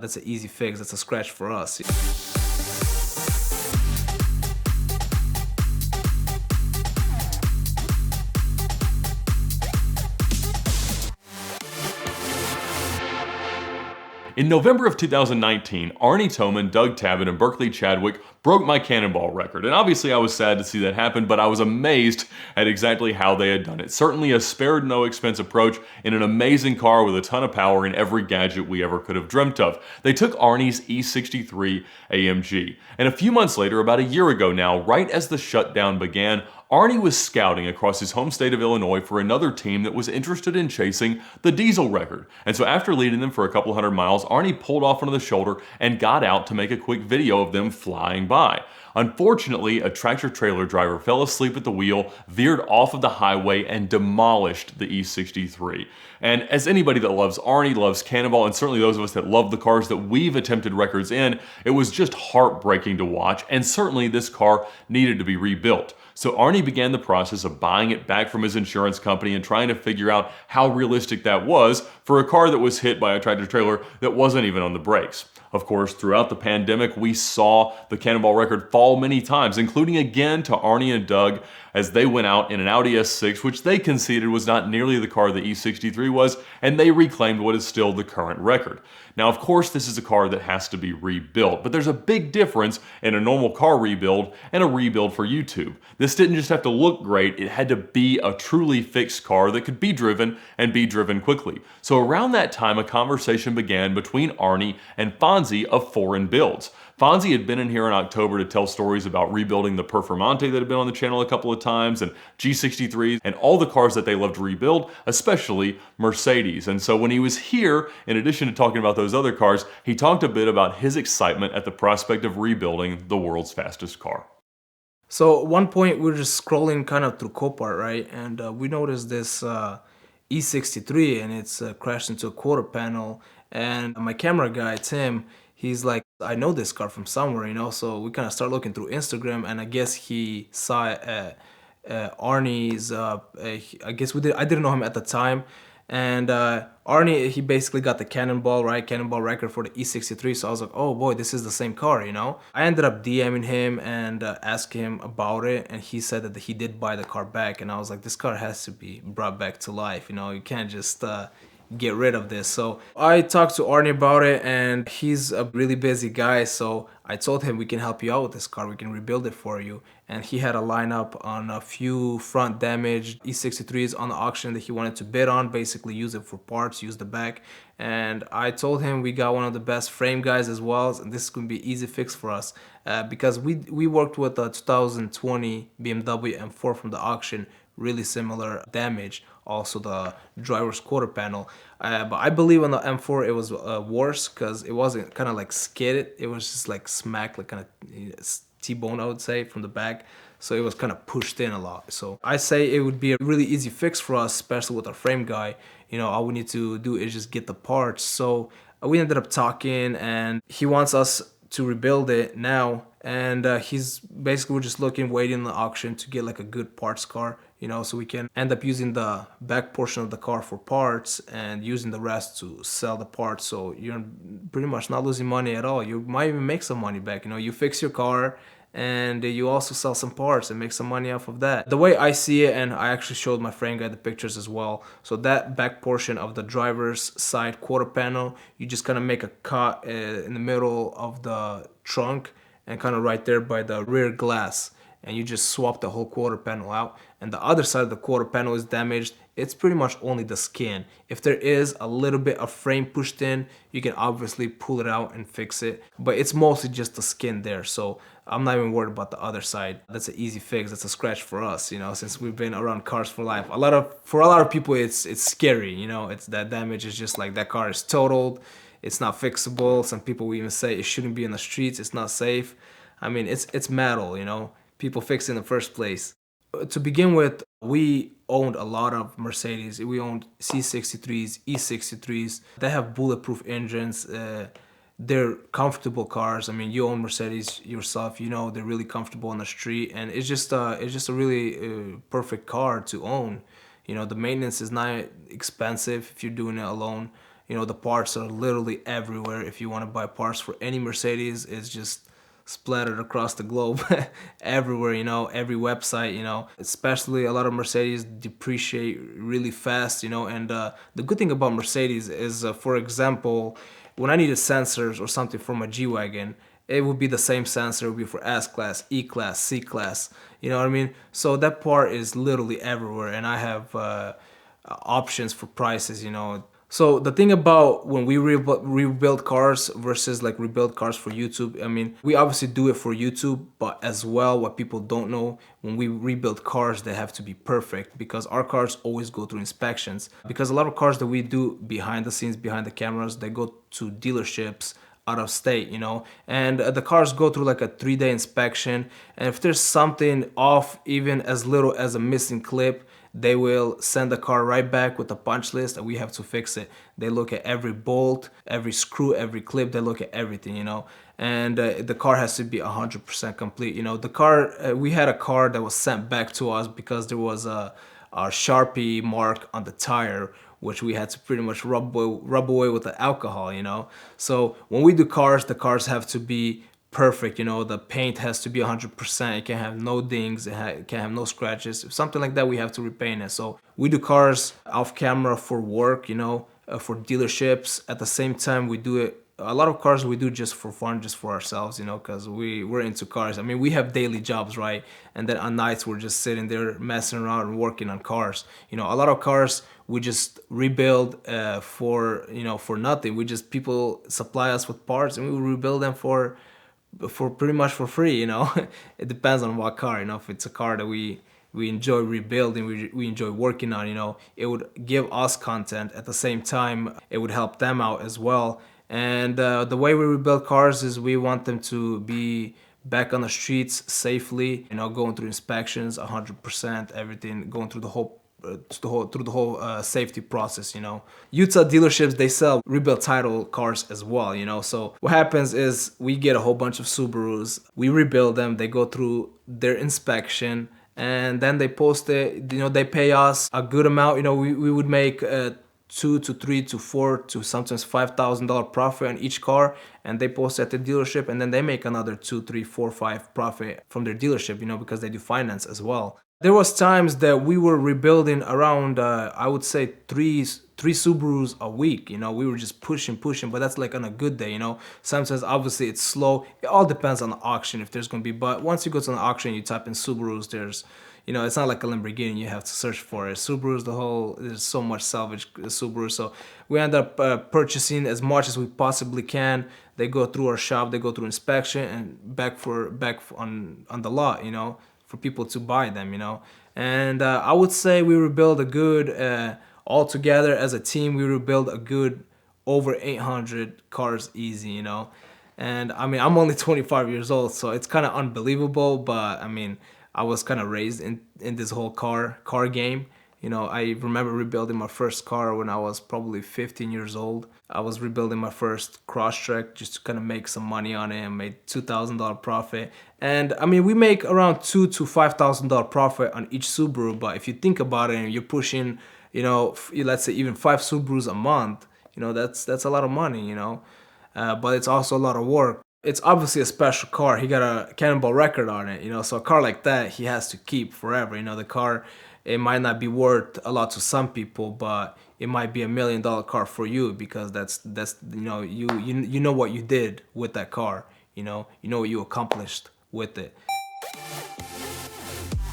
That's an easy fix. That's a scratch for us. In November of 2019, Arnie Toman, Doug Tabbitt, and Berkeley Chadwick broke my Cannonball record. And obviously I was sad to see that happen, but I was amazed at exactly how they had done it. Certainly a spared no expense approach in an amazing car with a ton of power and every gadget we ever could have dreamt of. They took Arnie's E63 AMG. And a few months later, about a year ago now, right as the shutdown began, Arnie was scouting across his home state of Illinois for another team that was interested in chasing the diesel record. And so after leading them for a couple hundred miles, Arnie pulled off onto the shoulder and got out to make a quick video of them flying by. Unfortunately, a tractor-trailer driver fell asleep at the wheel, veered off of the highway, and demolished the E63. And as anybody that loves Arnie, loves Cannonball, and certainly those of us that love the cars that we've attempted records in, it was just heartbreaking to watch, and certainly this car needed to be rebuilt. So Arnie began the process of buying it back from his insurance company and trying to figure out how realistic that was for a car that was hit by a tractor-trailer that wasn't even on the brakes. Of course, throughout the pandemic, we saw the Cannonball record fall many times, including again to Arnie and Doug as they went out in an Audi S6, which they conceded was not nearly the car the E63 was, and they reclaimed what is still the current record. Now, of course, this is a car that has to be rebuilt, but there's a big difference in a normal car rebuild and a rebuild for YouTube. This didn't just have to look great, it had to be a truly fixed car that could be driven and be driven quickly. So around that time, a conversation began between Arnie and Fonzie of Foreign Builds. Fonzie had been in here in October to tell stories about rebuilding the Performante that had been on the channel a couple of times, and G63s, and all the cars that they love to rebuild, especially Mercedes. And so when he was here, in addition to talking about those other cars, he talked a bit about his excitement at the prospect of rebuilding the world's fastest car. So at one point we were just scrolling kind of through Copart, right? And we noticed this E63 and it's crashed into a quarter panel. And my camera guy, Tim, he's like, I know this car from somewhere, you know? So we kind of start looking through Instagram, and I guess he saw Arnie's, I guess I didn't know him at the time. And Arnie, he basically got the Cannonball, right? Cannonball record for the E63. So I was like, oh boy, this is the same car, you know? I ended up DMing him and asking him about it. And he said that he did buy the car back. And I was like, this car has to be brought back to life. You know, you can't just get rid of this. So I talked to Arnie about it, and he's a really busy guy. So I told him we can help you out with this car. We can rebuild it for you. And he had a lineup on a few front damaged E63s on the auction that he wanted to bid on, basically use it for parts, use the back. And I told him we got one of the best frame guys as well, and this is going to be easy fix for us because we worked with a 2020 BMW M4 from the auction, really similar damage, also the driver's quarter panel. But I believe on the M4 it was worse because it wasn't kind of like skidded, it was just like smacked, like kind of T-bone, I would say, from the back. So it was kind of pushed in a lot. So I say it would be a really easy fix for us, especially with our frame guy. You know, all we need to do is just get the parts. So we ended up talking, and he wants us to rebuild it now. And he's basically, we're just waiting in the auction to get like a good parts car, you know, so we can end up using the back portion of the car for parts and using the rest to sell the parts. So you're pretty much not losing money at all. You might even make some money back. You know, you fix your car and you also sell some parts and make some money off of that. The way I see it, and I actually showed my frame guy the pictures as well, so that back portion of the driver's side quarter panel, you just kind of make a cut in the middle of the trunk and kind of right there by the rear glass, and you just swap the whole quarter panel out. And the other side of the quarter panel is damaged. It's pretty much only the skin. If there is a little bit of frame pushed in, you can obviously pull it out and fix it, but it's mostly just the skin there. So I'm not even worried about the other side. That's an easy fix. That's a scratch for us, you know, since we've been around cars for life. For a lot of people, it's scary, you know. It's that damage is just like that car is totaled. It's not fixable. Some people will even say it shouldn't be in the streets. It's not safe. I mean, it's metal, you know. People fix it in the first place. To begin with, we owned a lot of Mercedes. We owned C63s, E63s. They have bulletproof engines. They're comfortable cars. I mean, you own Mercedes yourself, you know they're really comfortable on the street, and it's just a really perfect car to own. You know, the maintenance is not expensive if you're doing it alone. You know, the parts are literally everywhere. If you want to buy parts for any Mercedes, it's just splattered across the globe everywhere, you know, every website, you know. Especially a lot of Mercedes depreciate really fast, you know. And the good thing about Mercedes is, for example, when I needed sensors or something for my G-Wagon, it would be the same sensor. It would be for S-Class, E-Class, C-Class, you know what I mean? So that part is literally everywhere, and I have options for prices, you know. So the thing about when we rebuild cars versus like rebuild cars for YouTube, I mean, we obviously do it for YouTube, but as well, what people don't know, when we rebuild cars, they have to be perfect because our cars always go through inspections. Because a lot of cars that we do behind the scenes, behind the cameras, they go to dealerships out of state, you know, and the cars go through like a 3-day inspection. And if there's something off, even as little as a missing clip, they will send the car right back with a punch list and we have to fix it. They look at every bolt, every screw, every clip, they look at everything, you know, and the car has to be 100% complete. You know, the car, we had a car that was sent back to us because there was a Sharpie mark on the tire, which we had to pretty much rub away with the alcohol, you know. So when we do cars, the cars have to be perfect, you know. The paint has to be 100%. It can have no dings, it can have no scratches. If something like that, we have to repaint it. So we do cars off camera for work, you know, for dealerships. At the same time, we do it, a lot of cars we do just for fun, just for ourselves, you know, because we're into cars. I mean, we have daily jobs, right? And then on nights we're just sitting there messing around and working on cars. You know, a lot of cars we just rebuild for, you know, for nothing. We just, people supply us with parts and we rebuild them for pretty much for free, you know. It depends on what car, you know. If it's a car that we enjoy rebuilding, we enjoy working on, you know, it would give us content. At the same time, it would help them out as well. And the way we rebuild cars is we want them to be back on the streets safely, you know, going through inspections 100%, everything, going through the whole safety process, you know. Utah dealerships, they sell rebuilt title cars as well, you know. So what happens is we get a whole bunch of Subarus, we rebuild them, they go through their inspection, and then they post it, you know, they pay us a good amount, you know. We would make $2 to $3 to $4 to sometimes $5,000 profit on each car, and they post at the dealership, and then they make another 2, 3, 4, 5 profit from their dealership, you know, because they do finance as well. There was times that we were rebuilding around, I would say three Subarus a week, you know. We were just pushing, but that's like on a good day, you know. Sometimes obviously it's slow. It all depends on the auction if there's going to be, but once you go to an auction, you type in Subarus, there's, you know, it's not like a Lamborghini, you have to search for it. Subarus, there's so much salvage Subaru. So we end up purchasing as much as we possibly can. They go through our shop, they go through inspection and back on the lot, you know, for people to buy them, you know. And I would say we rebuild a good, all together as a team, we rebuild a good over 800 cars easy, you know. And I mean, I'm only 25 years old, so it's kind of unbelievable, but I mean, I was kind of raised in this whole car game. You know, I remember rebuilding my first car when I was probably 15 years old. I was rebuilding my first Crosstrek just to kind of make some money on it and made $2,000 profit. And I mean, we make around $2,000 to $5,000 profit on each Subaru. But if you think about it, and you're pushing, you know, let's say even 5 Subarus a month, you know, that's a lot of money, you know. But it's also a lot of work. It's obviously a special car. He got a Cannonball record on it, you know, so a car like that he has to keep forever. You know, the car, it might not be worth a lot to some people, but it might be $1 million car for you because that's you know, you know what you did with that car, you know what you accomplished with it.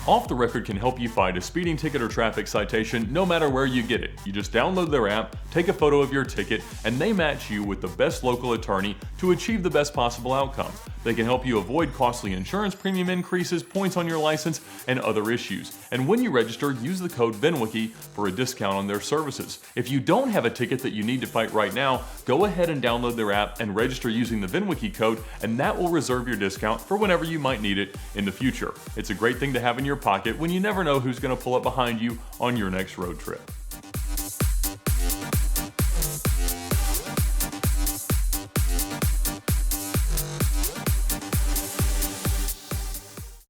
Off the Record can help you find a speeding ticket or traffic citation no matter where you get it. You just download their app, take a photo of your ticket, and they match you with the best local attorney to achieve the best possible outcome. They can help you avoid costly insurance premium increases, points on your license, and other issues. And when you register, use the code VINwiki for a discount on their services. If you don't have a ticket that you need to fight right now, go ahead and download their app and register using the VINwiki code, and that will reserve your discount for whenever you might need it in the future. It's a great thing to have in your pocket when you never know who's going to pull up behind you on your next road trip.